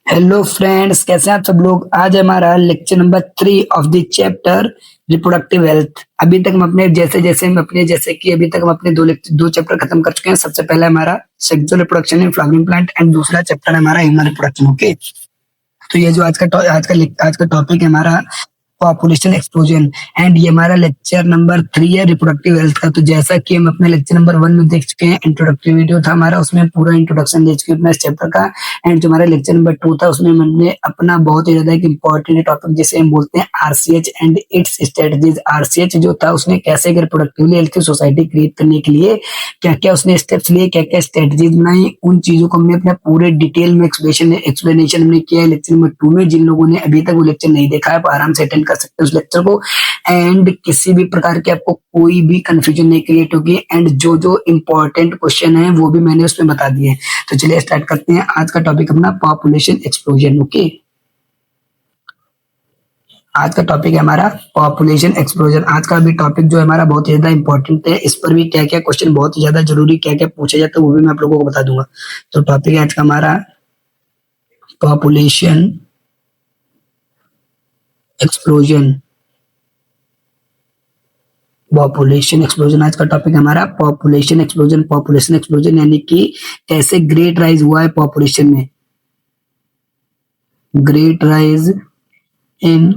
Hello friends, कैसे हैं आप सब लोग। आज हमारा lecture number 3 of the chapter reproductive health. अभी तक हम अपने दो चैप्टर खत्म कर चुके हैं। सबसे पहला हमारा sexual reproduction in flowering plant and दूसरा चैप्टर है हमारा ह्यूमन रिप्रोडक्शन। ओके, तो ये जो आज का टॉपिक है हमारा पॉपुलेशन एक्सप्लोजन एंड ये हमारा लेक्चर नंबर 3 है रिप्रोडक्टिव हेल्थ का। तो जैसा कि हम अपने लेक्चर नंबर 1 में देख चुके हैं, इंट्रोडक्टरी वीडियो था हमारा, उसमें पूरा इंट्रोडक्शन दे चुके हैं इस चैप्टर का। एंड जो हमारा लेक्चर नंबर 2 था उसमें हमने अपना बहुत ही ज्यादा एक इंपॉर्टेंट टॉपिक जिसे हम बोलते हैं RCH and it's strategies. RCH जो था उसने कैसे रिप्रोडक्टिवली हेल्थी सोसाइटी क्रिएट करने के लिए क्या क्या उसने स्टेप्स लिए, क्या क्या स्ट्रेटजीज बनाई, उन चीजों को हमने अपने पूरे डिटेल में एक्सप्लेनेशन हमने किया है लेक्चर नंबर 2 में। जिन लोगों ने अभी तक वो लेक्चर नहीं देखा है, आप आराम से अटेंड कर सकते हैं उस लेक्चर को। एंड किसी भी प्रकार के आपको कोई भी कंफ्यूजन नहीं क्रिएट होगी। एंड जो जो इंपॉर्टेंट क्वेश्चन है वो भी मैंने उसमें बता दिए। तो चलिए स्टार्ट करते हैं आज का टॉपिक अपना पॉपुलेशन एक्सप्लोजन। ओके, आज का टॉपिक है हमारा पॉपुलेशन एक्सप्लोजन। आज का भी टॉपिक जो है हमारा बहुत ही ज्यादा इंपॉर्टेंट है। इस पर भी क्या क्या क्वेश्चन बहुत ही ज्यादा जरूरी क्या क्या पूछा जाता है वो भी मैं आप लोगों को बता दूंगा। तो टॉपिक है आज का हमारा पॉपुलेशन एक्सप्लोजन। पॉपुलेशन एक्सप्लोजन आज का टॉपिक है हमारा पॉपुलेशन एक्सप्लोजन। पॉपुलेशन एक्सप्लोजन यानी कि कैसे ग्रेट राइज हुआ है पॉपुलेशन में, great rise in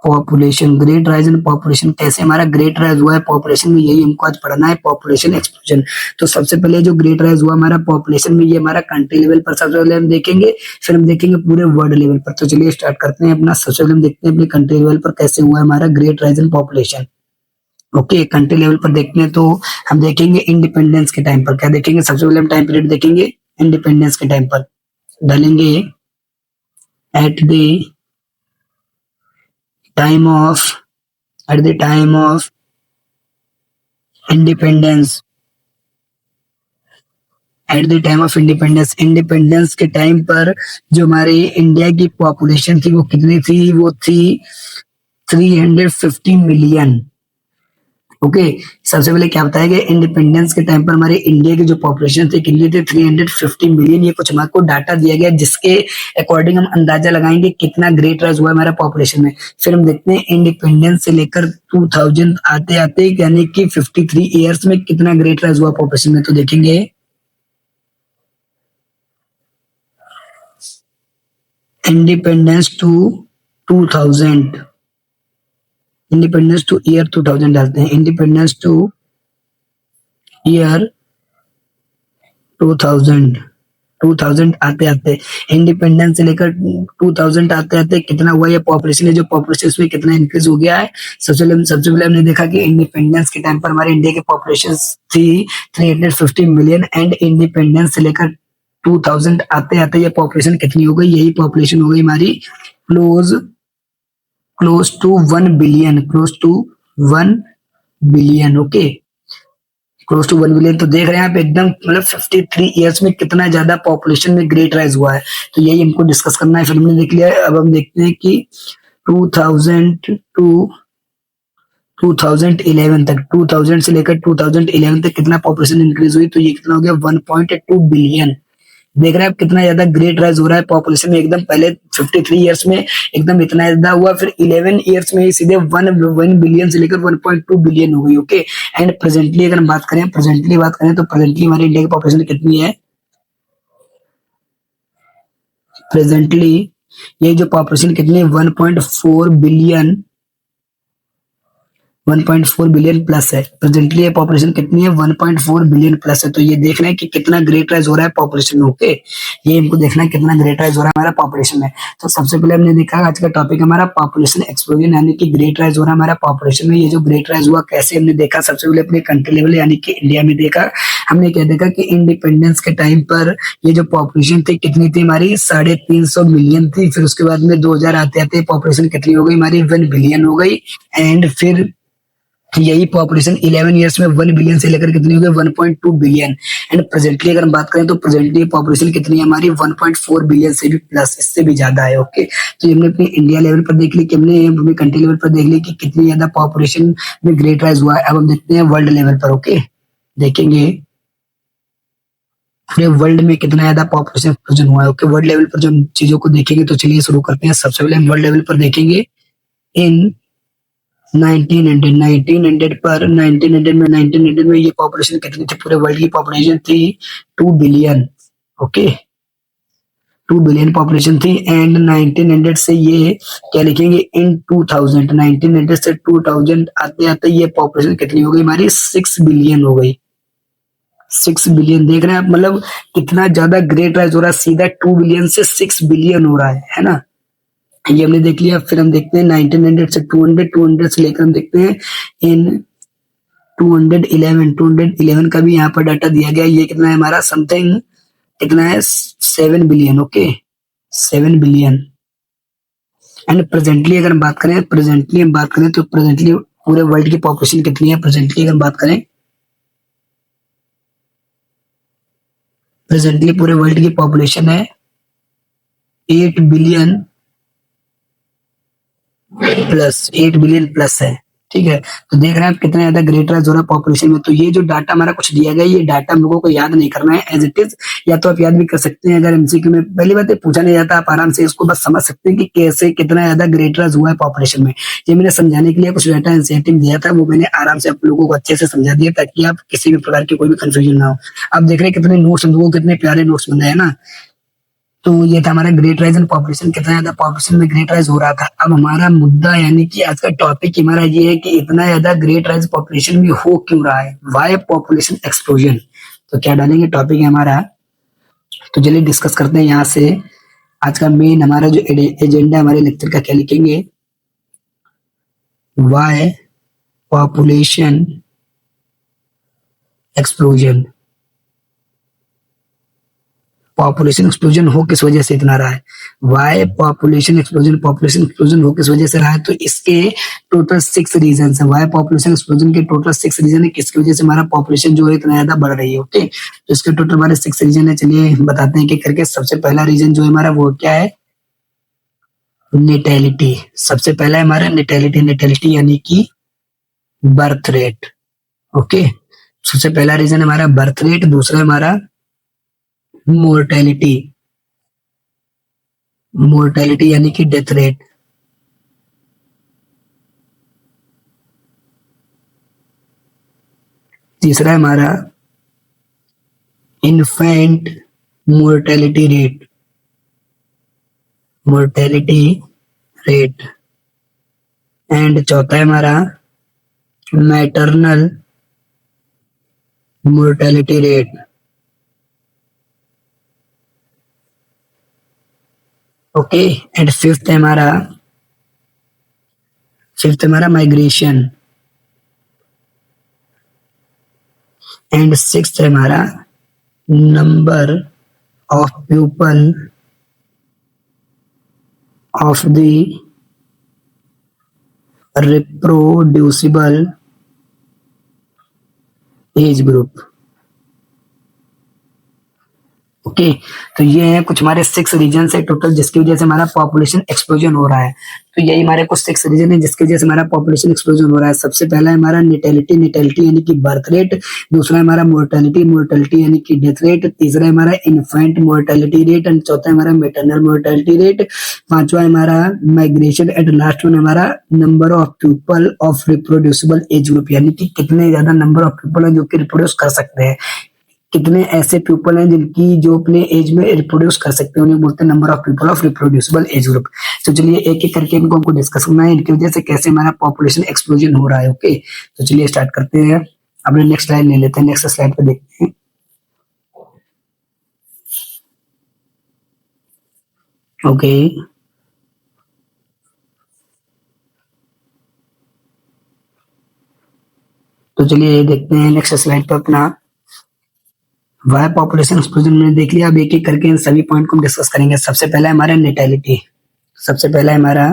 population, great rise in population, कैसे हमारा ग्रेट राइज हुआ है पॉपुलेशन में, यही हमको आज पढ़ना है पॉपुलेशन एक्सप्लोजन। तो सबसे पहले जो ग्रेट राइज हुआ हमारा पॉपुलेशन में, ये हमारा कंट्री लेवल पर सबसे पहले हम देखेंगे, फिर हम देखेंगे पूरे वर्ल्ड लेवल पर। तो चलिए स्टार्ट करते हैं अपना। सबसे पहले हम देखते हैं अपने कंट्री लेवल पर कैसे हुआ है हमारा great rise in population. Okay, country level पर देखते हैं तो हम देखेंगे इंडिपेंडेंस के टाइम पर। क्या देखेंगे, सबसे पहले हम टाइम पीरियड देखेंगे इंडिपेंडेंस के टाइम पर। डालेंगे at the time of independence, at the time of independence, independence के टाइम पर जो हमारी इंडिया की पॉपुलेशन थी वो कितनी थी, वो थी 350 मिलियन। ओके, सबसे पहले क्या बताया गया, इंडिपेंडेंस के टाइम पर हमारे इंडिया की जो पॉपुलेशन थी कितनी थी, 350 मिलियन। ये कुछ हमारे को डाटा दिया गया जिसके अकॉर्डिंग हम अंदाजा लगाएंगे कितना ग्रेट राइज हुआ है हमारा पॉपुलेशन में। फिर हम देखते हैं इंडिपेंडेंस से लेकर 2000 आते आते यानी कि 53 ईयर्स में कितना ग्रेट राइज हुआ पॉपुलेशन में। तो देखेंगे independence to 2000, independence two year 2000 डालते हैं, इंडिपेंडेंस टू ईयर 2000 आते आते, इंडिपेंडेंस से लेकर 2000 आते आते कितना हुआ ये पॉपुलेशन है, जो पॉपुलेशन में कितना इंक्रीज हो गया है। सबसे पहले हमने देखा कि इंडिपेंडेंस के टाइम पर हमारे इंडिया की पॉपुलेशन थी 350 मिलियन एंड इंडिपेंडेंस से लेकर 2000 आते आते ये पॉपुलेशन कितनी हो गई, यही पॉपुलेशन हो गई हमारी close to 1 billion, close to 1 billion. Okay, close to 1 billion. तो देख रहे हैं आप एकदम मतलब 53 ईयर्स में कितना ज्यादा पॉपुलेशन में ग्रेट राइज हुआ है। तो यही हमको डिस्कस करना है। फिर हमने देख लिया, अब हम देखते हैं कि 2000 टू 2011 तक, 2000 से लेकर 2011 तक कितना पॉपुलेशन इंक्रीज हुई, तो ये कितना हो गया 1.2 बिलियन। देख रहे हैं आप कितना ज्यादा ग्रेट राइज हो रहा है पॉपुलेशन में। एकदम पहले 53 ईयर्स में एकदम इतना ज्यादा हुआ, फिर 11 ईयर्स में ही सीधे 1 बिलियन से लेकर 1.2 बिलियन हो गई। ओके, एंड प्रेजेंटली अगर हम बात करें तो प्रेजेंटली हमारी इंडिया की पॉपुलेशन कितनी है, प्रेजेंटली ये जो पॉपुलेशन कितनी है 1.4 बिलियन, 1.4 बिलियन प्लस है। प्रेजेंटली ये पॉपुलेशन कितनी है, 1.4 बिलियन प्लस है। तो ये देख रहे हैं कि कितना ग्रेट राइज हो रहा है पॉपुलेशन में। ओके, ये हमको देखना है कितना ग्रेट राइज हो रहा है हमारा पॉपुलेशन में। तो सबसे पहले हमने देखा आज का टॉपिक हमारा पॉपुलेशन एक्सप्लोजन यानी कि ग्रेट राइज हो रहा है हमारा पॉपुलेशन में। ये जो ग्रेट राइज हुआ कैसे हमने देखा, सबसे पहले अपने कंट्री लेवल यानी कि इंडिया में देखा। हमने क्या देखा कि इंडिपेंडेंस के टाइम पर ये जो पॉपुलेशन थी कितनी थी हमारी, 350 मिलियन थी। फिर उसके बाद में 2000 आते आते पॉपुलेशन कितनी हो गई हमारी, 1 बिलियन हो गई। एंड फिर यही पॉपुलेशन 11 ईयर्स में 1 बिलियन से लेकर कितनी हो गई 1.2 बिलियन। एंड प्रेजेंटली अगर हम बात करें तो प्रेजेंटली पॉपुलेशन कितनी है हमारी 1.4 बिलियन से भी प्लस, इससे भी ज्यादा है। ओके, तो हमने अपने इंडिया लेवल पर देख ली कि हमने अपने कंट्री लेवल पर देख ली कि कितनी ज्यादा पॉपुलेशन में ग्रेट राइज हुआ है। अब हम देखते हैं वर्ल्ड लेवल पर। ओके, देखेंगे पूरे वर्ल्ड में कितना ज्यादा पॉपुलेशन एक्सप्लोजन हुआ है। ओके, वर्ल्ड लेवल पर जो चीजों को देखेंगे तो चलिए शुरू करते हैं। सबसे पहले हम वर्ल्ड लेवल पर देखेंगे इन 1900 में ये पॉपुलेशन कितनी थी, पूरे वर्ल्ड की पॉपुलेशन थी 2 बिलियन। ओके, 2 बिलियन पॉपुलेशन थी। एंड 1900 से ये क्या लिखेंगे, इन 2000, 1900 से 2000 आते आते ये पॉपुलेशन कितनी हो गई हमारी, 6 बिलियन हो गई। 6 बिलियन देख रहे हैं आप, मतलब कितना ज्यादा ग्रेट राइज हो रहा है, सीधा 2 बिलियन से 6 बिलियन हो रहा है ना। ये हमने देख लिया। फिर हम देखते हैं 1900 से 200, 200 से लेकर हम देखते हैं इन 211 का भी यहाँ पर डाटा दिया गया। ये कितना है हमारा, समथिंग कितना है, 7 billion. Okay, 7 billion. And presently अगर हम बात करें, तो प्रेजेंटली पूरे वर्ल्ड की पॉपुलेशन कितनी है, प्रेजेंटली अगर हम बात करें, प्रेजेंटली पूरे वर्ल्ड की पॉपुलेशन है 8 बिलियन प्लस, 8 बिलियन प्लस है। ठीक है, तो देख रहे हैं आप कितना ज्यादा ग्रेट राइज हो रहा है पॉपुलेशन में। तो ये जो डाटा हमारा कुछ दिया गया, ये डाटा हम लोगों को याद नहीं करना है एज इट इज, या तो आप याद भी कर सकते हैं अगर एमसीक्यू में पहली बात पूछा नहीं जाता, आप आराम से इसको बस समझ सकते हैं कि कैसे कितना ज्यादा ग्रेट राइज हुआ है पॉपुलेशन में। ये मैंने समझाने के लिए कुछ डाटा इंसेंटिव दिया था, वो मैंने आराम से आप लोगों को अच्छे से समझा दिया ताकि आप किसी भी प्रकार की कोई भी कंफ्यूजन ना हो। आप देख रहे हैं कितने नोट्स हम लोगों को, कितने प्यारे नोट्स बन रहे हैं ना। तो ये था हमारा ग्रेट राइज इन पॉपुलेशन, कितना ज्यादा पॉपुलेशन में ग्रेट राइज हो रहा था। अब हमारा मुद्दा यानी कि आज का टॉपिक हमारा ये है कि इतना ज्यादा ग्रेट राइज पॉपुलेशन में हो क्यों रहा है, वाई पॉपुलेशन एक्सप्लोजन। तो क्या डालेंगे, टॉपिक है हमारा। तो चलिए डिस्कस करते हैं यहाँ से। आज का मेन हमारा जो एजेंडा हमारे लेक्चर का, क्या लिखेंगे, Y population explosion. Population explosion हो किस वजह से इतना रहा है, वाई पॉपुलेशन एक्सप्लोजन हो किस वजह से रहा है। तो इसके टोटल 6 रीजन है। वाई पॉपुलेशन एक्सप्लोजन के टोटल 6 रीजन है, किसकी वजह से हमारा पॉपुलेशन जो है इतना ज्यादा बढ़ रही है। ओके, तो इसके टोटल हमारे 6 रीजन है। चलिए बताते हैं कि करके। सबसे पहला रीजन जो है हमारा वो क्या है, नेटेलिटी। सबसे पहला है हमारा नेटेलिटी यानी कि बर्थ रेट। ओके, सबसे पहला रीजन हमारा बर्थ रेट। दूसरा हमारा मोर्टेलिटी यानी कि डेथ रेट। तीसरा है हमारा इन्फेंट मोर्टेलिटी रेट। एंड चौथा है हमारा maternal mortality rate. Okay, and fifth है हमारा माइग्रेशन। एंड सिक्स्थ है हमारा number of people of the reproducible age group. Okay, तो ये है कुछ हमारे 6 रीजन है टोटल, जिसकी वजह से हमारा पॉपुलेशन एक्सप्लोजन हो रहा है। तो यही हमारे कुछ 6 रीजन है जिसकी वजह से हमारा पॉपुलेशन एक्सप्लोजन हो रहा है। सबसे पहला है हमारा नेटेलिटी यानी कि बर्थ रेट। दूसरा है हमारा मोर्टेलिटी यानी कि डेथ रेट। तीसरा है हमारा इन्फेंट मोर्टेलिटी रेट। एंड चौथा है हमारा मेटरनल मोर्टेलिटी रेट। पांचवा है हमारा माइग्रेशन। एंड लास्ट वन हमारा number of people of reproducible age group, यानी कि कितने ज्यादा नंबर ऑफ पीपल है जो कि रिप्रोड्यूस कर सकते हैं, कितने ऐसे पीपल हैं जिनकी जो अपने एज में रिप्रोड्यूस कर सकते हैं, उन्हें बोलते हैं number of people of reproducible age group. तो चलिए एक एक करके इनको हमको डिस्कस करना है, इनकी वजह से कैसे हमारा पॉपुलेशन एक्सप्लोजन हो रहा है। ओके, तो चलिए स्टार्ट करते हैं। अपने नेक्स्ट स्लाइड ले लेते हैं, नेक्स्ट स्लाइड पे देखते हैं। ओके, तो चलिए देखते हैं नेक्स्ट स्लाइड पे अपना वाई पॉपुलेशन एक्सप्लोजन में देख लिया। अब एक एक करके इन सभी पॉइंट को हम डिस्कस करेंगे। सबसे पहला है हमारा नेटेलिटी। सबसे पहला है हमारा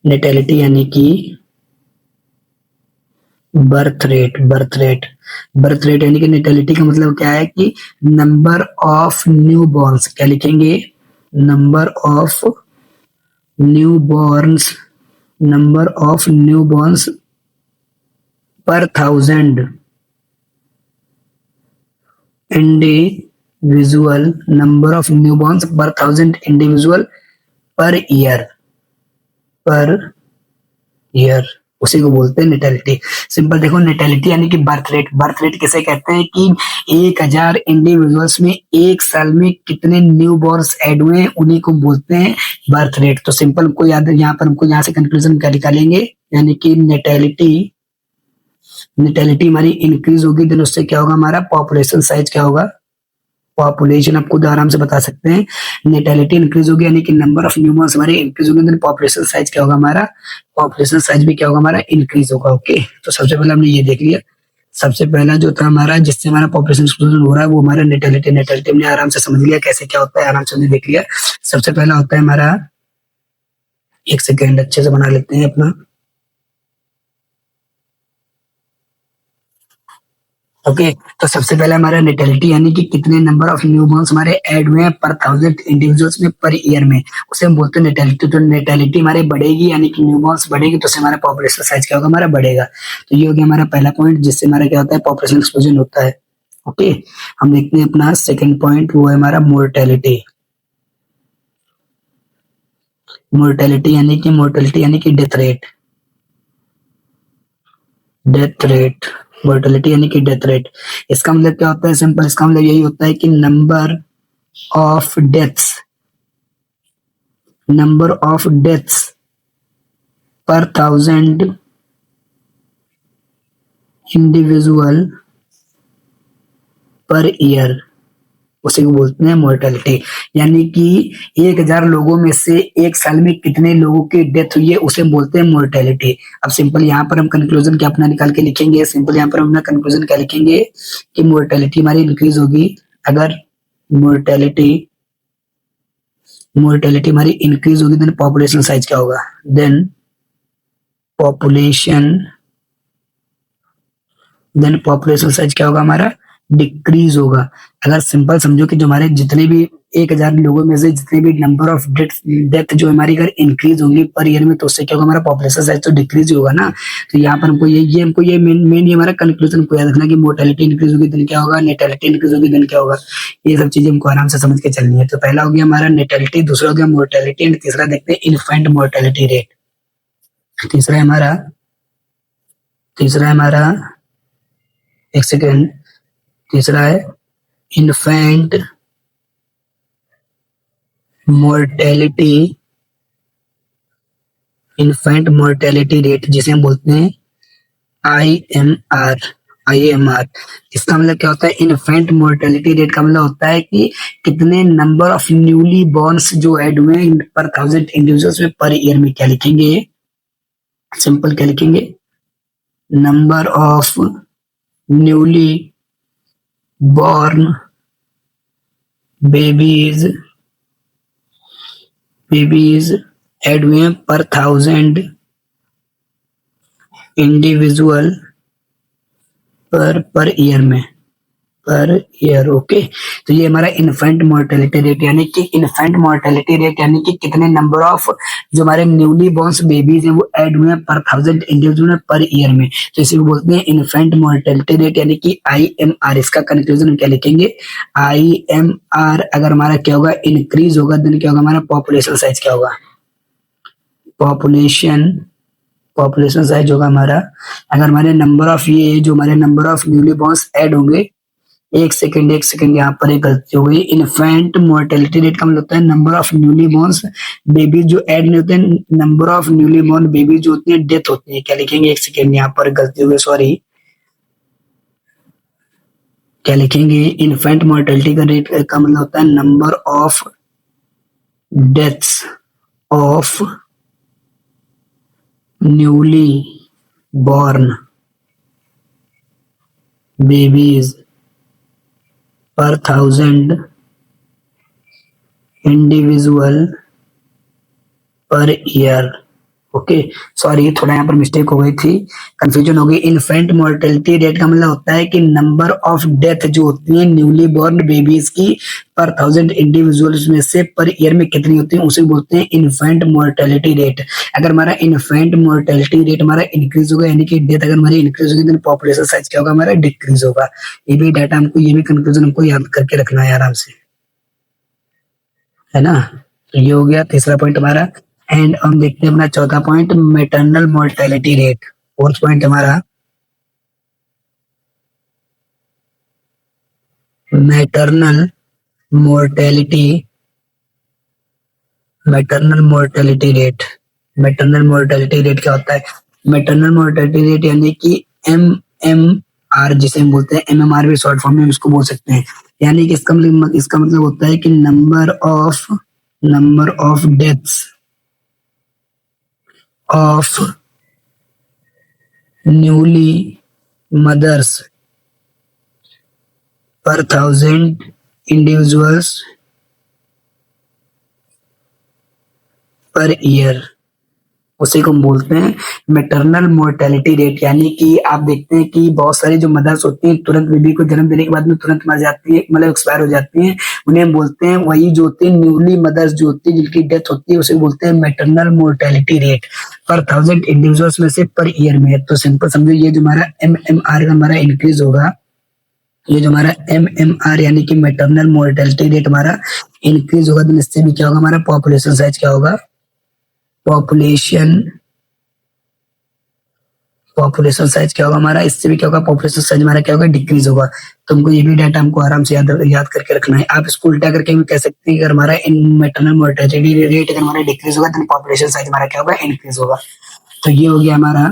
नेटेलिटी यानी कि बर्थ रेट यानी कि नेटेलिटी का मतलब क्या है कि नंबर ऑफ न्यू बॉर्न्स। क्या लिखेंगे, number of newborns per thousand individual, number of newborns per thousand individual per year, per year, उसी को बोलते हैं नेटेलिटी। सिंपल देखो, नेटेलिटी यानी कि बर्थ रेट। बर्थ रेट किसे कहते हैं कि 1,000 इंडिविजुअल्स में एक साल में कितने न्यू बॉर्न्स ऐड हुए हैं, उन्हीं को बोलते हैं बर्थ रेट। तो सिंपल हमको याद, यहाँ पर हमको यहाँ से कंक्लूजन क्या निकालेंगे, यानी कि नेटेलिटी, नेटेलिटी हमारी इंक्रीज होगी, देन उससे क्या होगा, हमारा पॉपुलेशन साइज क्या होगा, पॉपुलेशन आप खुद आराम से बता सकते हैं। नेटेलिटी इंक्रीज होगी यानी कि नंबर ऑफ न्यूमर्स हमारे इंक्रीज होंगे, देन पॉपुलेशन साइज क्या होगा, हमारा पॉपुलेशन साइज भी क्या होगा, हमारा इंक्रीज होगा। ओके, तो सबसे पहले हमने ये देख लिया। सबसे पहला जो था हमारा, जिससे हमारा पॉपुलेशन एक्सप्लोजन हो रहा है, वो हमारा नेटेलिटी। नेटेलिटी हमने आराम से समझ लिया कैसे क्या होता है, आराम से हमने देख लिया। सबसे पहला होता है हमारा, एक सेकेंड अच्छे से बना लेते हैं अपना। ओके, तो सबसे पहले हमारा नेटेलिटी यानी कि कितने नंबर ऑफ न्यूबॉर्न्स हमारे ऐड हुए हैं पर थाउजेंड इंडिविजुअल्स में पर ईयर में, उसे हम बोलते हैं नेटेलिटी। तो नेटेलिटी हमारे बढ़ेगी यानी कि न्यूबॉर्न्स बढ़ेगी, तो उससे हमारा पॉपुलेशन साइज क्या होगा, हमारा बढ़ेगा। तो ये हो गया हमारा पहला पॉइंट, जिससे हमारा क्या होता है, पॉपुलेशन एक्सप्लोजन होता है। ओके, हम देखते हैं अपना सेकेंड पॉइंट, वो है हमारा मोर्टेलिटी। मोर्टेलिटी यानी कि death rate. Death rate, mortality यानी कि डेथ रेट। इसका मतलब क्या होता है, सिंपल इसका मतलब यही होता है कि नंबर ऑफ डेथ्स पर थाउजेंड इंडिविजुअल पर ईयर, उसी को बोलते हैं मोर्टेलिटी। यानी कि 1,000 लोगों में से एक साल में कितने लोगों की डेथ हुई है, उसे बोलते हैं मोर्टेलिटी। अब सिंपल यहाँ पर हम कंक्लूजन क्या अपना निकाल के लिखेंगे, सिंपल यहाँ पर हम अपना कंक्लूजन क्या लिखेंगे कि मोर्टेलिटी हमारी इंक्रीज होगी अगर मोर्टेलिटी हमारी इंक्रीज होगी, देन पॉपुलेशन साइज क्या होगा, देन पॉपुलेशन साइज क्या होगा, हमारा डिक्रीज होगा। अगर सिंपल समझो कि जो हमारे जितने भी 1,000 लोगों में से जितने भी नंबर ऑफ डेथ जो हमारी अगर इंक्रीज होंगी पर ईयर में, तो उससे क्या होगा, हमारा पॉपुलेशन साइज तो डिक्रीज ही होगा ना। तो यहाँ पर हमको ये मेन ये हमारा कंक्लूजन को याद रखना कि मोर्टेलिटी इंक्रीज होगी देन क्या होगा, नेटेलिटी इंक्रीज होगी देन क्या होगा। ये सब चीजें हमको आराम से समझ के चलनी है। तो पहला हो गया हमारा नेटेलिटी, दूसरा हो गया मोर्टेलिटी, एंड तीसरा देखते हैं इन्फेंट मोर्टेलिटी रेट। तीसरा है हमारा एक सेकेंड, तीसरा है इन्फेंट मोर्टेलिटी रेट, जिसे हम बोलते हैं IMR। इसका मतलब क्या होता है, इन्फेंट मोर्टेलिटी रेट का मतलब होता है कि कितने नंबर ऑफ न्यूली बॉर्न्स जो ऐड हुए पर थाउजेंड इंडिविजुअल्स में पर ईयर में। क्या लिखेंगे, सिंपल क्या लिखेंगे, number of newly born babies add हुए हैं पर थाउजेंड इंडिविजुअल पर ईयर में, पर ईयर। ओके, तो ये हमारा इन्फेंट मोर्टेलिटी रेट यानी कि कितने नंबर ऑफ जो हमारे न्यूली बॉर्न बेबीज हैं वो ऐड हुए हैं पर थाउजेंड इंडिविजुअल पर ईयर में। तो इसी को बोलते हैं इन्फेंट मोर्टेलिटी रेट यानी कि IMR। इसका कंक्लूजन क्या लिखेंगे, IMR अगर हमारा क्या होगा, इंक्रीज होगा, देन क्या होगा, हमारा पॉपुलेशन साइज क्या होगा, पॉपुलेशन साइज होगा हमारा। अगर हमारे नंबर ऑफ ये जो हमारे number of newly borns add होंगे, एक सेकंड यहाँ पर एक गलती हो गई। इन्फेंट मोर्टेलिटी रेट का मतलब होता है number of newly borns baby जो ऐड नहीं होते हैं, number of newly born baby जो होती है डेथ होती है। क्या लिखेंगे, एक सेकंड यहाँ पर गलती हो गई, सॉरी। क्या लिखेंगे, इन्फेंट मोर्टेलिटी का रेट का मतलब होता है number of deaths of newly born babies per thousand individual per year. Okay, sorry थोड़ा यहाँ पर मिस्टेक हो गई थी, कंफ्यूजन हो गई। इन्फेंट मोर्टेलिटी रेट का मतलब होता है कि नंबर ऑफ डेथ जो होती है न्यूली बोर्न बेबीज की पर 1000 इंडिविजुअल्स में से पर ईयर में कितनी होती है, उसे बोलते हैं इन्फेंट मोर्टेलिटी रेट। अगर हमारा इन्फेंट मोर्टेलिटी रेट हमारा इंक्रीज होगा, यानी कि डेथ अगर हमारी इंक्रीज होगी, तो पॉपुलेशन साइज क्या होगा, हमारा डिक्रीज होगा। ये भी डाटा हमको, ये भी कंक्लूजन हमको याद करके रखना है आराम से, है ना। तो ये हो गया तीसरा पॉइंट हमारा। एंड हम देखते हैं अपना चौथा point, maternal mortality rate. Fourth point हमारा maternal mortality, maternal mortality rate. Maternal mortality rate क्या होता है? मैटरनल मोर्टेलिटी रेट यानी कि MMR जिसे हम बोलते हैं, MMR भी शॉर्ट फॉर्म में इसको बोल सकते हैं। यानी कि इसका मतलब होता है कि number of deaths of newly mother's पर 1000 इंडिविजुअल्स पर ईयर, उसी को हम बोलते हैं मैटरनल मोर्टेलिटी रेट। यानी कि आप देखते हैं कि बहुत सारी जो मदर्स होती हैं तुरंत बेबी को जन्म देने के बाद में तुरंत मर जाती है, मतलब एक्सपायर हो जाती हैं, उन्हें हम बोलते हैं, वही जो होती है न्यूली मदर्स जो होती है जिनकी डेथ होती है, उसे बोलते हैं मैटरनल मोर्टेलिटी रेट पर 1000 इंडिविजुअल्स में से पर ईयर में। तो सिंपल समझो, ये जो हमारा MMR का हमारा इंक्रीज होगा, ये जो हमारा MMR यानी कि मैटरनल मोर्टेलिटी रेट हमारा इंक्रीज होगा, तो इससे भी क्या होगा, हमारा पॉपुलेशन साइज क्या होगा, पॉपुलेशन साइज क्या होगा हमारा, इससे भी क्या होगा, पॉपुलेशन साइज हमारा क्या होगा, डिक्रीज होगा। तो हमको ये भी डाटा हमको आराम से याद करके रखना है। आप इसको उल्टा करके भी कह सकते हैं, अगर हमारा इन मैटरनल मोर्टेलिटी रेट अगर हमारा डिक्रीज होगा, तो पॉपुलेशन साइज हमारा क्या होगा, इंक्रीज होगा। तो ये हो गया हमारा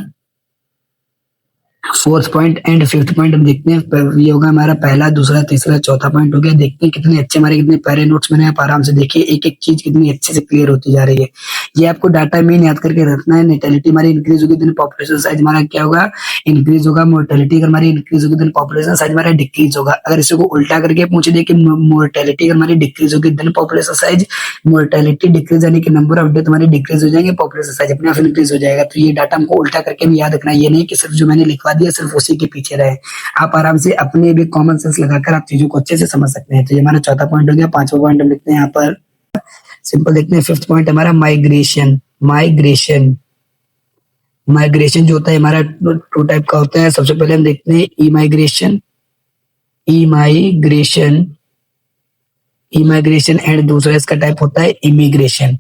fourth point. And fifth point हम देखते हैं, ये होगा हमारा पहला, दूसरा, तीसरा, चौथा पॉइंट हो गया। देखते हैं कितने अच्छे हमारे कितने प्यारे नोट्स बने, आप आराम से देखिए, एक एक चीज कितनी अच्छे से क्लियर होती जा रही है। ये आपको डाटा मेन याद करके रखना है। नेटेलिटी हमारी इंक्रीज होगी, तो पॉपुलेशन साइज हमारा क्या होगा, इंक्रीज होगा। मोर्टेलिटी अगर हमारी इंक्रीज होगी, तो पॉपुलेशन साइज हमारा डिक्रीज होगा। अगर इसको उल्टा करके पूछ दे कि मोर्टेलिटी अगर हमारी डिक्रीज होगी, then population size, mortality decrease यानी कि नंबर ऑफ डेथ हमारी डिक्रीज हो जाएंगे, पॉपुलेशन साइज अपने आप इंक्रीज हो जाएगा। तो ये डाटा हमको उल्टा करके भी याद रखना है, ये नहीं कि सिर्फ जो मैंने लिखवा दिया सिर्फ उसी के पीछे रहे। आप आराम से अपने भी कॉमन सेंस लगाकर आप चीजों को अच्छे से समझ सकते हैं। तो ये हमारा चौथा पॉइंट हो गया। पांचवा पॉइंट हम लिखते हैं यहाँ पर, सिंपल देखते हैं। फिफ्थ पॉइंट हमारा माइग्रेशन। माइग्रेशन जो होता है हमारा टू टाइप का होता है। सबसे पहले हम देखते हैं इमाइग्रेशन एंड दूसरा इसका टाइप होता है इमिग्रेशन।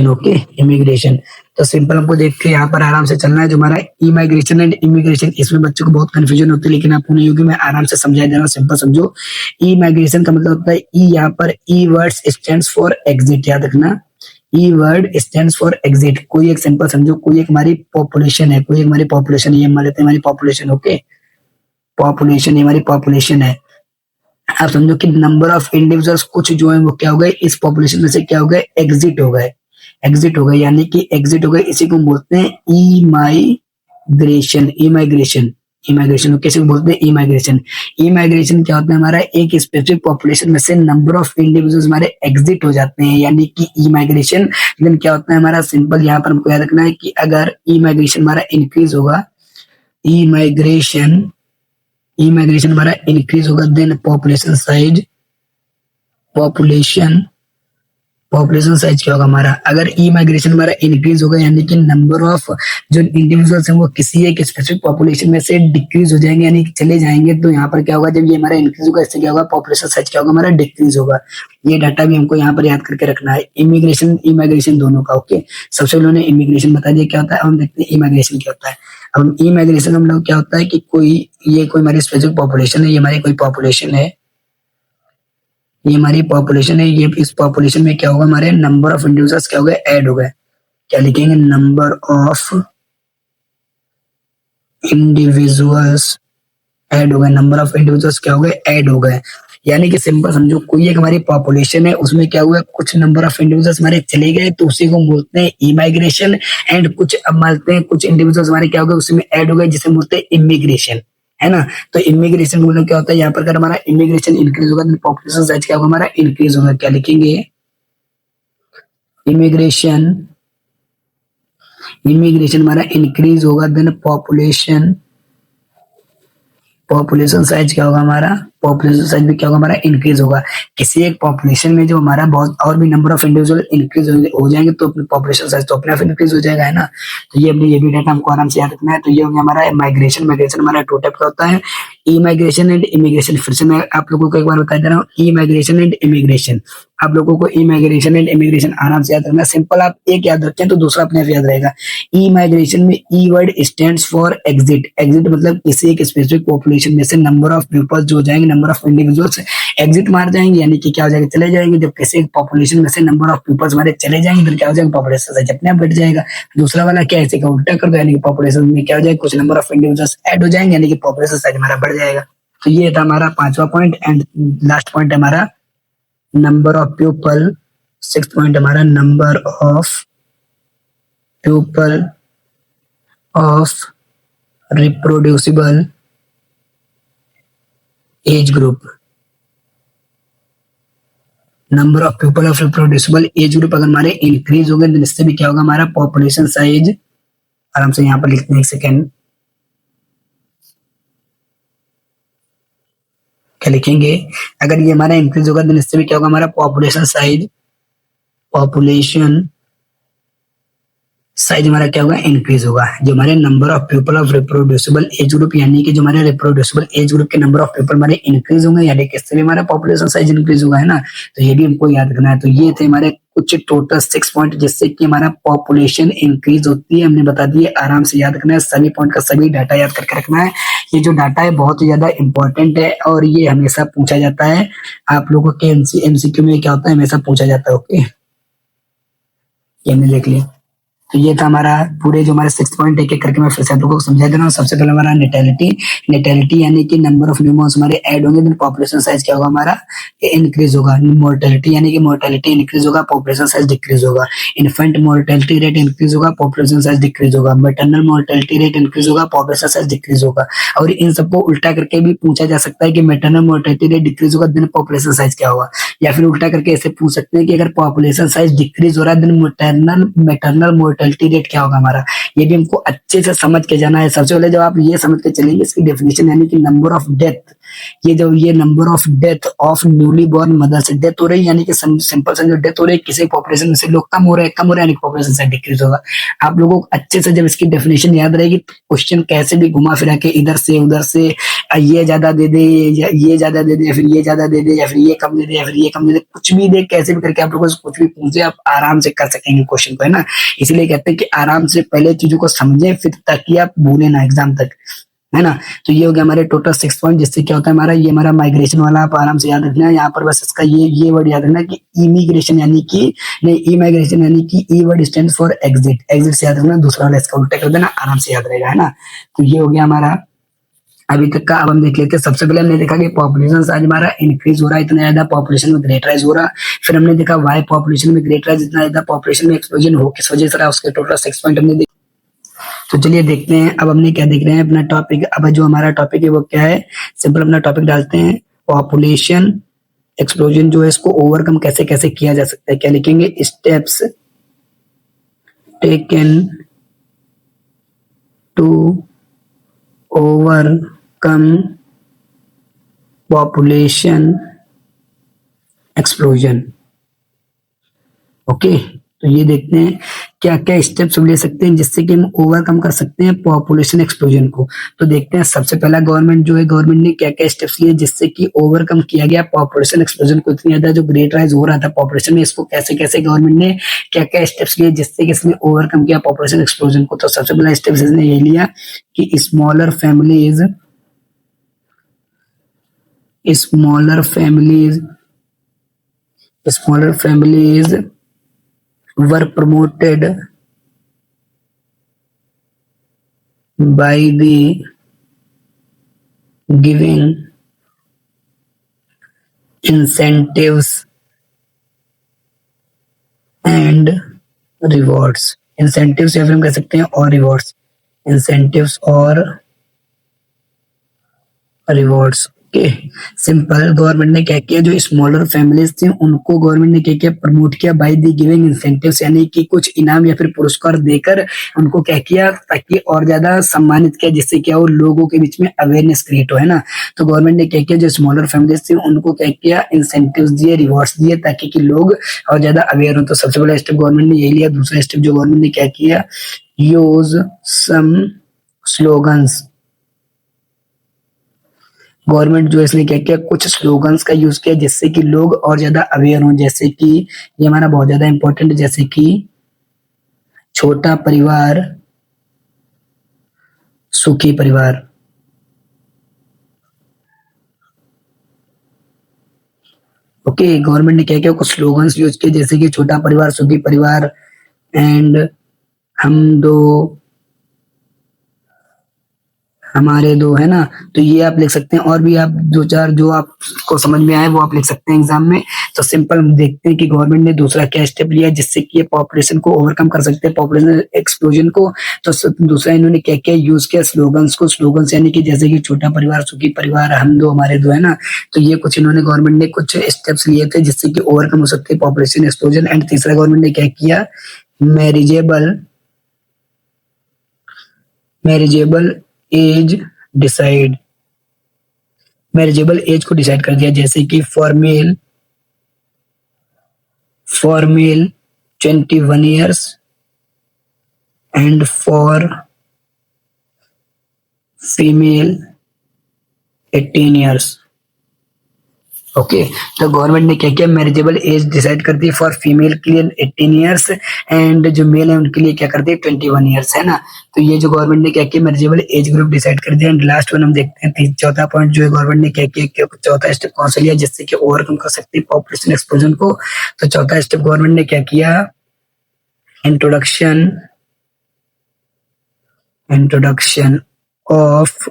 Okay, immigration. तो सिंपल हमको देख के यहाँ पर आराम से चलना है। जो हमारा इमाइग्रेशन एंड इमिग्रेशन, इसमें बच्चों को बहुत कंफ्यूजन होती है, लेकिन आपको नहीं होगी, मैं आराम से समझा दे रहा हूँ, सिंपल समझो। इमाइग्रेशन का मतलब होता है ई, यहाँ पर ई वर्ड स्टैंड्स फॉर एग्जिट, याद रखना, ई वर्ड स्टैंड्स फॉर एग्जिट। कोई एक सिंपल समझो, कोई एक हमारी पॉपुलेशन है, ये मान लेते हैं हमारी पॉपुलेशन। ओके, पॉपुलेशन, ये हमारी पॉपुलेशन है। आप समझो कि नंबर ऑफ इंडिविजुअल्स कुछ जो है वो क्या हो गए, इस पॉपुलेशन में से क्या हो गए, एग्जिट हो गए, यानी कि एग्जिट हो गए। इसी को बोलते हैं इमाइग्रेशन कैसे बोलते हैं, इमाइग्रेशन क्या होता है, हमारा एक स्पेसिफिक पॉपुलेशन में से नंबर ऑफ इंडिविजुअल्स हमारे एग्जिट हो जाते हैं, यानी कि इमाइग्रेशन। लेकिन क्या होता है हमारा, सिंपल यहाँ पर हमको याद रखना है कि अगर इमाइग्रेशन हमारा इंक्रीज होगा, इमाइग्रेशन हमारा इंक्रीज होगा, देन पॉपुलेशन साइज क्या होगा हमारा, अगर इमाइग्रेशन हमारा इंक्रीज होगा, यानी कि नंबर ऑफ जो इंडिविजुअल्स हैं वो किसी एक स्पेसिफिक पॉपुलेशन में से डिक्रीज हो जाएंगे, यानी कि चले जाएंगे, तो यहाँ पर क्या होगा, जब ये हमारा इंक्रीज होगा, इससे क्या होगा, पॉपुलेशन साइज क्या होगा, हमारा डिक्रीज होगा। ये डाटा भी हमको यहाँ पर याद करके रखना है, इमिग्रेशन दोनों का। ओके, सबसे पहले उन्होंने इमिग्रेशन बता दिया क्या होता है, अब हम देखते हैं इमिग्रेशन क्या होता है। अब इमिग्रेशन हम लोग क्या होता है कि कोई हमारी स्पेसिफिक पॉपुलेशन है, ये हमारी कोई पॉपुलेशन है, ये इस पॉपुलेशन में क्या होगा, हमारे नंबर ऑफ इंडिविजुअल्स क्या हो गए, ऐड हो गए। क्या लिखेंगे, नंबर ऑफ इंडिविजुअल्स ऐड हो गए, क्या हो गए, ऐड हो गए। यानी कि सिंपल समझो, कोई एक हमारी पॉपुलेशन है, उसमें क्या हुआ, कुछ नंबर ऑफ इंडिविजुअल्स हमारे चले गए, तो उसी को बोलते हैं इमाइग्रेशन। एंड कुछ अब मानते हैं कुछ इंडिविजुअल्स हमारे क्या हो गए, उसमें ऐड हो गए, जिसे बोलते हैं इमिग्रेशन, है ना। तो इमिग्रेशन बोलने क्या होता है, यहाँ पर अगर हमारा इमिग्रेशन इंक्रीज होगा, तो पॉपुलेशन साइज क्या होगा, हमारा इंक्रीज होगा। क्या लिखेंगे, इमिग्रेशन इमिग्रेशन हमारा इंक्रीज होगा, देन पॉपुलेशन साइज क्या होगा हमारा, पॉपुलेशन साइज भी क्या होगा हमारा, इंक्रीज होगा। किसी एक पॉपुलेशन में जो हमारा बहुत और भी नंबर ऑफ इंडिविजुअल इंक्रीज हो जाएंगे तो अपनी पॉपुलेशन साइज तो अपने आप इंक्रीज हो जाएगा, है ना। तो ये भी डाटा हमको आराम से याद रखना है। तो ये हो गया हमारा माइग्रेशन। माइग्रेशन हमारा टू टाइप का होता है, ई माइग्रेशन एंड इमिग्रेशन। फिर से मैं आप लोगों को एक बार बता दे रहा हूँ, ई माइग्रेशन एंड इमिग्रेशन। आप लोगों को ई माइग्रेशन एंड इमिग्रेशन आराम से याद रखना है। सिंपल आप एक याद रखें तो दूसरा अपने आप याद रहेगा। ई माइग्रेशन में E word stands for exit. Exit मतलब किसी एक स्पेसिफिक पॉपुलेशन में से नंबर ऑफ पीपल्स जो हो जाएंगे, नंबर ऑफ इंडिविजुअल्स एग्जिट मार जाएंगे, यानी कि क्या हो जाएगा, चले जाएंगे। जब किसी एक पॉपुलेशन में से नंबर ऑफ पीपल्स हमारे चले जाएंगे तो क्या हो जाएगा, पॉपुलेशन साइज अपने आप घट जाएगा। दूसरा वाला क्या है, इसी का उल्टा कर दो, यानी कि पॉपुलेशन में क्या हो जाएगा, कुछ नंबर ऑफ इंडिविजुअल्स ऐड हो जाएंगे, यानी कि पॉपुलेशन साइज हमारा बढ़ जाएगा। तो ये था हमारा पांचवा पॉइंट। एंड लास्ट पॉइंट हमारा number of people. Six point हमारा number of people of reproducible age group. Number of people of reproducible age group अगर हमारे इंक्रीज हो गए तो इससे भी क्या होगा, हमारा पॉपुलेशन साइज, आराम से यहाँ पर लिखते हैं, एक सेकेंड क्या लिखेंगे, अगर ये हमारा इंक्रीज होगा तो इससे भी क्या होगा, हमारा पॉपुलेशन साइज हमारा क्या होगा, इंक्रीज होगा। जो हमारे number of people of reproducible age group, यानी कि जो हमारे रिप्रोड्यूसिबल एज ग्रुप के नंबर ऑफ पीपल हमारे इंक्रीज होंगे, यानी कि इससे भी हमारा पॉपुलेशन साइज इंक्रीज होगा, है ना। तो ये भी हमको याद रखना है। तो ये थे हमारे कुछ टोटल 6 पॉइंट जिससे कि हमारा पॉपुलेशन इंक्रीज होती है, हमने बता दिए। आराम से याद रखना है, सभी पॉइंट का सभी डाटा याद करके रखना है। ये जो डाटा है बहुत ही ज्यादा इंपॉर्टेंट है और ये हमेशा पूछा जाता है। आप लोगों के एमसीक्यू में क्या होता है, हमेशा पूछा जाता है। ओके, ये हमने देख लिया। तो ये था हमारा पूरे जो हमारे 6 पॉइंट, एक एक करके मैं फिर से आप लोगों को समझा दे रहा हूँ। सबसे पहले हमारा नेटेलिटी। नेटेलिटी यानी कि नंबर ऑफ न्यूबॉर्न्स हमारे ऐड होंगे तो पॉपुलेशन साइज क्या होगा, हमारा इंक्रीज होगा। मोर्टेलिटी यानी कि मोर्टेलिटी इंक्रीज होगा, पॉपुलेशन साइज डिक्रीज होगा। इन्फेंट मोर्टेलिटी रेट इंक्रीज होगा, पॉपुलेशन साइज डिक्रीज होगा। मैटरनल मोर्टेलिटी रेट इंक्रीज होगा, पॉपुलेशन साइज डिक्रीज होगा। और इन सबको उल्टा करके भी पूछा जा सकता है कि मैटरनल मोर्टेलिटी रेट डिक्रीज होगा देन पॉपुलेशन साइज क्या होगा, या फिर उल्टा करके ऐसे पूछ सकते हैं कि अगर पॉपुलेशन साइज डिक्रीज हो रहा है देन मैटरनल मोर्टेलिटी रेट क्या होगा हमारा। ये भी हमको अच्छे से समझ के जाना है। सबसे पहले जब आप ये समझ के चलेंगे इसकी डेफिनेशन, यानी कि नंबर ऑफ डेथ, ये number of death of newly born mother से डेथ हो रही है, यानी कि सिंपल से जो डेथ हो रही है किसी पॉपुलेशन में से लोग कम हो रहे हैं, यानी पॉपुलेशन साइज डिक्रीज होगा। आप लोगों को अच्छे से जब इसकी डेफिनेशन याद रहेगी तो क्वेश्चन कैसे भी घुमा फिरा के इधर से उधर से ये ज्यादा दे दे, ये ज्यादा दे दे, या फिर ये ज्यादा दे दे, या फिर ये कम दे दे, या फिर ये कम दे दे, कुछ भी दे, कैसे भी करके आप लोगों से कुछ भी पूछे आप आराम से कर सकेंगे क्वेश्चन को, है ना। इसलिए कहते हैं कि आराम से पहले चीजों को समझे फिर ताकि आप भूले ना एग्जाम तक, है ना। तो ये हो गया हमारे टोटल 6 पॉइंट, जिससे क्या होता है हमारा, ये हमारा माइग्रेशन वाला आप आराम से याद रखना है। यहाँ पर बस इसका ये वर्ड याद रखना कि इमिग्रेशन यानी कि नहीं, ई माइग्रेशन यानी कि E word stand for exit. Exit से याद रखना, दूसरा वाला इसका उल्टा कर देना, आराम से याद रहेगा, है ना। तो ये हो गया हमारा अभी तक का। अब हम देख लेते हैं। सबसे पहले हमने देखा कि पॉपुलेशन साइज हमारा इंक्रीज हो रहा है, इतना ज्यादा पॉपुलेशन में ग्रेट राइज हो रहा है। फिर हमने देखा वाई पॉपुलेशन में ग्रेट राइज, इतना ज्यादा पॉपुलेशन में एक्सप्लोजन हो किस वजह से रहा, उसके टोटल 6 पॉइंट हमने देखा। तो चलिए देखते हैं अब हमने क्या देख रहे हैं अपना टॉपिक। अब जो हमारा टॉपिक है वो क्या है, सिंपल अपना टॉपिक डालते हैं, पॉपुलेशन एक्सप्लोजन जो है इसको ओवरकम कैसे कैसे किया जा सकता है। क्या लिखेंगे, steps taken to overcome population explosion. Okay, तो ये देखते हैं क्या क्या स्टेप्स ले सकते हैं जिससे कि हम ओवरकम कर सकते हैं पॉपुलेशन एक्सप्लोजन को। तो देखते हैं सबसे पहला गवर्नमेंट ने क्या क्या स्टेप्स लिए जिससे कि ओवरकम किया गया पॉपुलेशन एक्सप्लोजन को। इतनी ज्यादा जो ग्रेट राइज हो रहा था पॉपुलेशन में, इसको कैसे कैसे गवर्नमेंट ने क्या क्या स्टेप्स लिए जिससे कि इसने ओवरकम किया पॉपुलेशन एक्सप्लोजन को। तो सबसे पहला स्टेप इसने ये लिया कि smaller families were promoted by the giving incentives and rewards। incentives या फिर हम कह सकते हैं और rewards। incentives और rewards ओके, सिंपल। गवर्नमेंट ने क्या किया, जो स्मॉलर फैमिलीज थी उनको गवर्नमेंट ने क्या किया, प्रमोट किया बाय दी गिविंग इंसेंटिव्स, यानी कि कुछ इनाम या फिर पुरस्कार देकर उनको क्या किया, ताकि और ज्यादा सम्मानित किया, जिससे क्या हो, लोगों के बीच में अवेयरनेस क्रिएट हो, है ना। तो गवर्नमेंट ने क्या किया, जो स्मॉलर फैमिलीज थी उनको क्या किया, इंसेंटिव्स दिए, रिवॉर्ड्स दिए, ताकि कि लोग और ज्यादा अवेयर हो। तो सबसे बड़ा स्टेप गवर्नमेंट ने यही लिया। दूसरा स्टेप जो गवर्नमेंट ने क्या किया, यूज सम स्लोगन्स। गवर्नमेंट जो इसने क्या किया, कुछ स्लोगन्स का यूज किया, जिससे कि लोग और ज्यादा अवेयर हों। जैसे कि ये हमारा बहुत ज्यादा इंपॉर्टेंट, जैसे कि छोटा परिवार सुखी परिवार। ओके, गवर्नमेंट ने क्या किया, कुछ स्लोगन्स यूज किए, जैसे कि छोटा परिवार सुखी परिवार एंड हम दो हमारे दो, है ना। तो ये आप लिख सकते हैं, और भी आप दो चार जो आपको समझ में आए वो आप लिख सकते हैं एग्जाम में। तो सिंपल हम देखते हैं कि गवर्नमेंट ने दूसरा क्या स्टेप लिया, जिससे कि ये पॉपुलेशन को ओवरकम कर सकते हैं, पॉपुलेशन एक्सप्लोजन को। तो दूसरा इन्होंने क्या किया, यूज किया स्लोगन्स को। स्लोगन्स यानी कि जैसे कि छोटा परिवार सुखी परिवार, हम दो हमारे दो, है ना। तो ये कुछ इन्होंने गवर्नमेंट ने कुछ स्टेप्स लिए थे, जिससे कि ओवरकम हो सकते हैं पॉपुलेशन एक्सप्लोजन। एंड तीसरा गवर्नमेंट ने क्या किया, marriageable marriageable age decide marriageable age को डिसाइड कर दिया, जैसे कि for male 21 years and for female 18 years। Okay, तो गवर्नमेंट ने क्या किया, मैरिजेबल एज डिसाइड कर दी फॉर फीमेल के लिए 18 years, एंड जो मेल है उनके लिए क्या कर दी, 21 years, है ना। तो ये जो गवर्नमेंट ने क्या किया, मैरिजेबल एज ग्रुप डिसाइड कर दिया। एंड लास्ट वन हम देखते हैं, चौथा पॉइंट जो है गवर्नमेंट ने क्या किया, चौथा स्टेप कौन सा लिया, जिससे कि ओवरकम कर सकती है पॉपुलेशन एक्सप्लोजन को। तो चौथा स्टेप गवर्नमेंट ने क्या किया, introduction of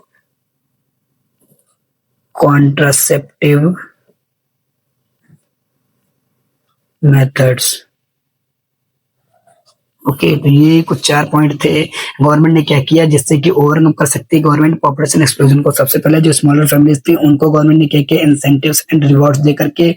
contraceptive methods. Okay, तो ये कुछ 4 पॉइंट थे। गवर्नमेंट ने क्या किया, जिससे कि ओवरकम कर सकती है गवर्नमेंट पॉपुलेशन एक्सप्लोजन को। सबसे पहले जो स्मॉलर फैमिलीज थी उनको गवर्नमेंट ने क्या किया, इंसेंटिव्स एंड रिवॉर्ड्स दे करके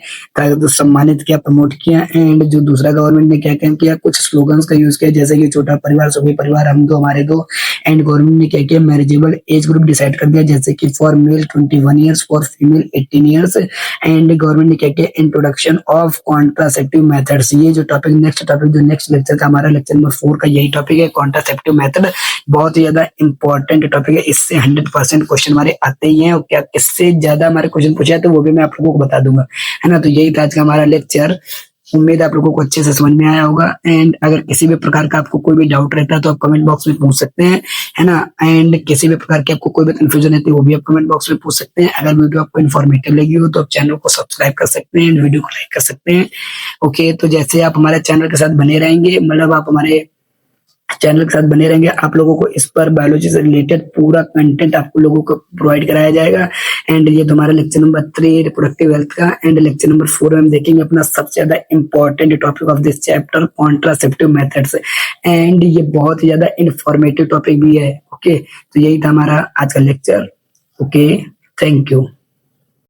सम्मानित किया, प्रमोट किया। एंड जो दूसरा गवर्नमेंट ने क्या क्या किया, कुछ स्लोगन्स का यूज किया, जैसे कि छोटा परिवार सुखी परिवार, हम दो हमारे दो। एंड गवर्नमेंट ने क्या किया, मैरिजेबल एज ग्रुप डिसाइड कर दिया, जैसे कि for male 21 years, for female 18 years। And government ने क्या किया, इंट्रोडक्शन ऑफ कॉन्ट्रासेप्टिव मेथड्स। ये जो टॉपिक जो नेक्स्ट लेक्चर का हमारा लेक्चर नंबर 4 का यही टॉपिक है, कॉन्ट्रासेप्टिव मेथड। बहुत ही ज्यादा इंपॉर्टेंट टॉपिक है, इससे 100% क्वेश्चन हमारे आते ही हैं। और क्या किससे ज्यादा हमारे क्वेश्चन पूछे हैं तो वो भी मैं आप लोगों को बता दूंगा, है ना। तो यही था आज का हमारा लेक्चर। उम्मीद है आप लोगों को अच्छे से समझ में आया होगा। एंड अगर किसी भी प्रकार का आपको कोई भी डाउट रहता है तो आप कमेंट बॉक्स में पूछ सकते हैं, है ना। एंड किसी भी प्रकार की आपको कोई भी कंफ्यूजन रहती है वो भी आप कमेंट बॉक्स में पूछ सकते हैं। अगर वीडियो आपको इन्फॉर्मेटिव लगी हो तो आप चैनल को सब्सक्राइब कर सकते हैं, वीडियो को लाइक कर सकते हैं। ओके, तो जैसे आप हमारे चैनल के साथ बने रहेंगे, मतलब आप हमारे चैनल के साथ बने रहेंगे, आप लोगों को इस पर बायोलॉजी से रिलेटेड पूरा कंटेंट आपको लोगों को प्रोवाइड कराया जाएगा। एंड ये तुम्हारा लेक्चर नंबर 3 रिप्रोडक्टिव हेल्थ का। एंड लेक्चर नंबर 4 में हम देखेंगे अपना सबसे ज्यादा important topic of this chapter, contraceptive methods. And ये बहुत ही ज्यादा इंफॉर्मेटिव टॉपिक भी है। ओके, तो यही था हमारा आज का लेक्चर। Okay, thank you.